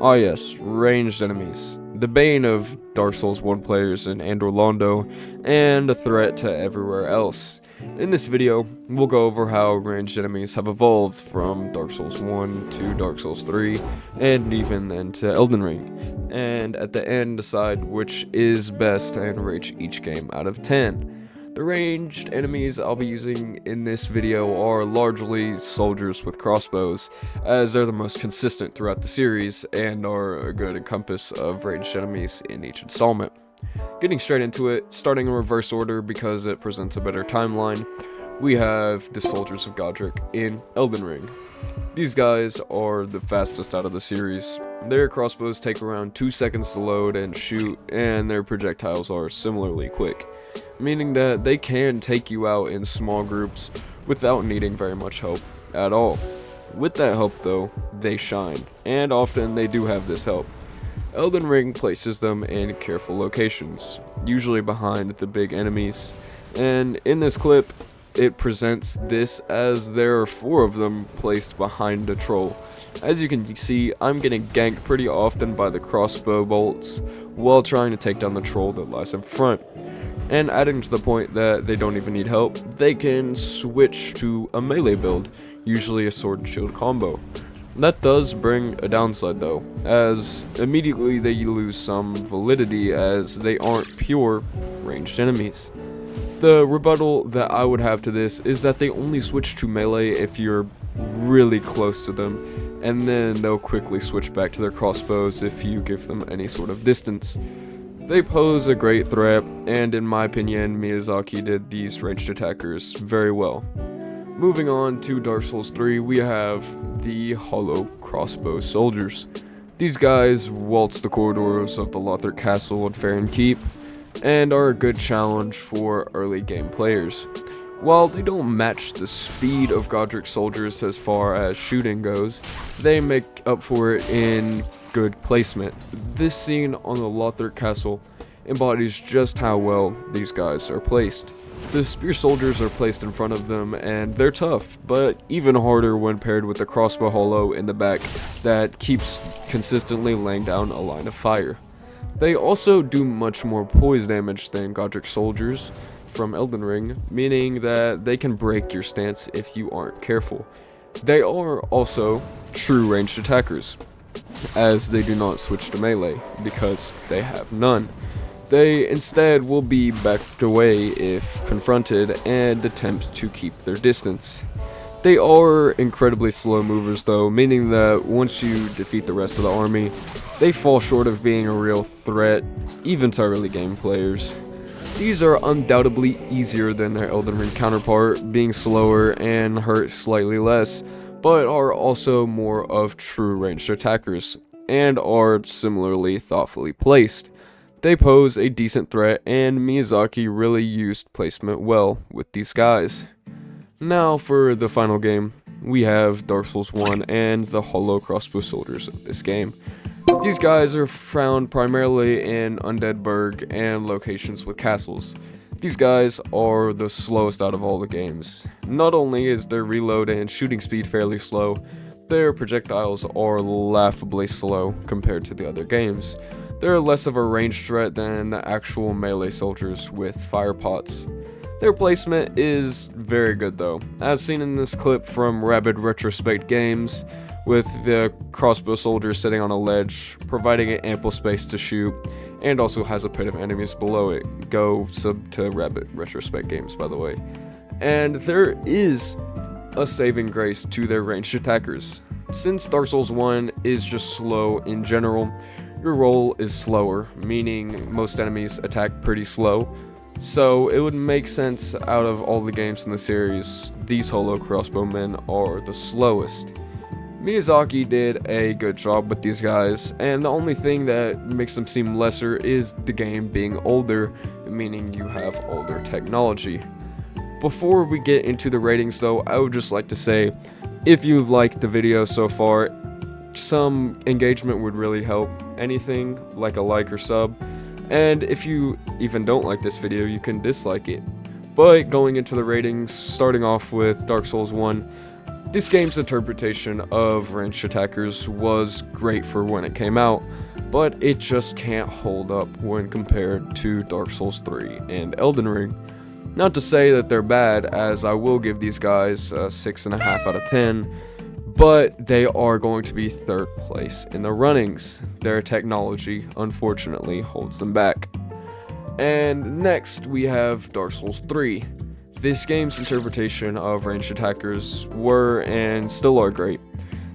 Ah yes, ranged enemies. The bane of Dark Souls 1 players in Andor Londo, and a threat to everywhere else. In this video, we'll go over how ranged enemies have evolved from Dark Souls 1 to Dark Souls 3, and even then to Elden Ring. And at the end, decide which is best and rate each game out of 10. The ranged enemies I'll be using in this video are largely soldiers with crossbows, as they're the most consistent throughout the series and are a good encompass of ranged enemies in each installment. Getting straight into it, starting in reverse order because it presents a better timeline, we have the Soldiers of Godric in Elden Ring. These guys are the fastest out of the series. Their crossbows take around 2 seconds to load and shoot, and their projectiles are similarly quick, meaning that they can take you out in small groups without needing very much help at all. With that help though, they shine, and often they do have this help. Elden Ring places them in careful locations, usually behind the big enemies, and in this clip, it presents this as there are 4 of them placed behind a troll. As you can see, I'm getting ganked pretty often by the crossbow bolts while trying to take down the troll that lies in front. And adding to the point that they don't even need help, they can switch to a melee build, usually a sword and shield combo. That does bring a downside though, as immediately they lose some validity as they aren't pure ranged enemies. The rebuttal that I would have to this is that they only switch to melee if you're really close to them, and then they'll quickly switch back to their crossbows if you give them any sort of distance. They pose a great threat, and in my opinion, Miyazaki did these ranged attackers very well. Moving on to Dark Souls 3, we have the hollow crossbow soldiers. These guys waltz the corridors of the Lothric Castle and Faerun Keep, and are a good challenge for early game players. While they don't match the speed of Godric soldiers as far as shooting goes, they make up for it in good placement. This scene on the Lothric Castle embodies just how well these guys are placed. The spear soldiers are placed in front of them and they're tough, but even harder when paired with the crossbow hollow in the back that keeps consistently laying down a line of fire. They also do much more poise damage than Godric soldiers from Elden Ring, meaning that they can break your stance if you aren't careful. They are also true ranged attackers, as they do not switch to melee because they have none. They instead will be backed away if confronted and attempt to keep their distance. They are incredibly slow movers though, meaning that once you defeat the rest of the army, they fall short of being a real threat, even to early game players. These are undoubtedly easier than their Elden Ring counterpart, being slower and hurt slightly less, but are also more of true ranged attackers, and are similarly thoughtfully placed. They pose a decent threat, and Miyazaki really used placement well with these guys. Now for the final game, we have Dark Souls 1 and the hollow crossbow soldiers of this game. These guys are found primarily in Undead Burg and locations with castles. These guys are the slowest out of all the games. Not only is their reload and shooting speed fairly slow, their projectiles are laughably slow compared to the other games. They're less of a ranged threat than the actual melee soldiers with fire pots. Their placement is very good though, as seen in this clip from Rabid Retrospect Games, with the crossbow soldier sitting on a ledge, providing it ample space to shoot, and also has a pit of enemies below it. Go sub to Rabid Retrospect Games, by the way. And there is a saving grace to their ranged attackers. Since Dark Souls 1 is just slow in general, your roll is slower, meaning most enemies attack pretty slow. So it would make sense out of all the games in the series, these hollow crossbowmen are the slowest. Miyazaki did a good job with these guys, and the only thing that makes them seem lesser is the game being older, meaning you have older technology. Before we get into the ratings though, I would just like to say, if you've liked the video so far, some engagement would really help. Anything like a like or sub. And if you even don't like this video, you can dislike it. But going into the ratings, starting off with Dark Souls 1, This game's interpretation of ranged attackers was great for when it came out, but it just can't hold up when compared to Dark Souls 3 and Elden Ring. Not to say that they're bad, as I will give these guys a 6.5 out of 10, but they are going to be third place in the runnings. Their technology, unfortunately, holds them back. And next, we have Dark Souls 3. This game's interpretation of ranged attackers were and still are great.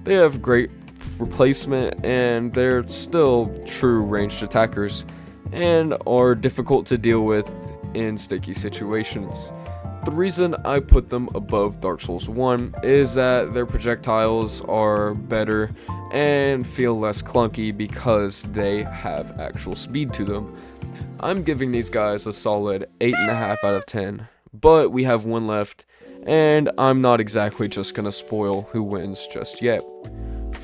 They have great replacement, and they're still true ranged attackers, and are difficult to deal with in sticky situations. The reason I put them above Dark Souls 1 is that their projectiles are better and feel less clunky because they have actual speed to them. I'm giving these guys a solid 8.5 out of 10, but we have one left, and I'm not exactly just gonna spoil who wins just yet.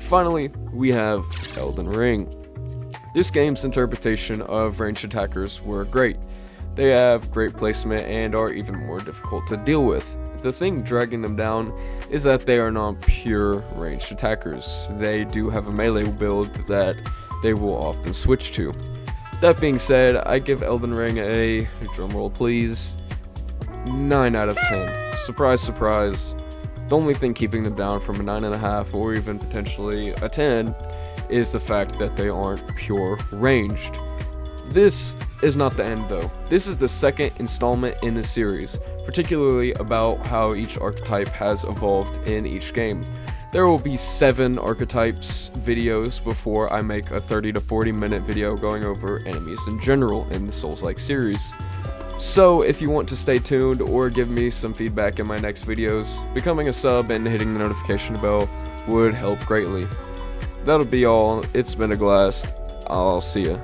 Finally, we have Elden Ring. This game's interpretation of ranged attackers were great. They have great placement and are even more difficult to deal with. The thing dragging them down is that they are not pure ranged attackers. They do have a melee build that they will often switch to. That being said, I give Elden Ring a, drumroll please, 9 out of 10. Surprise, surprise. The only thing keeping them down from a 9.5 or even potentially a 10 is the fact that they aren't pure ranged. This is not the end though. This is the second installment in the series, particularly about how each archetype has evolved in each game. There will be 7 archetypes videos before I make a 30 to 40 minute video going over enemies in general in the Souls-like series. So if you want to stay tuned or give me some feedback in my next videos, becoming a sub and hitting the notification bell would help greatly. That'll be all. It's been a blast. I'll see ya.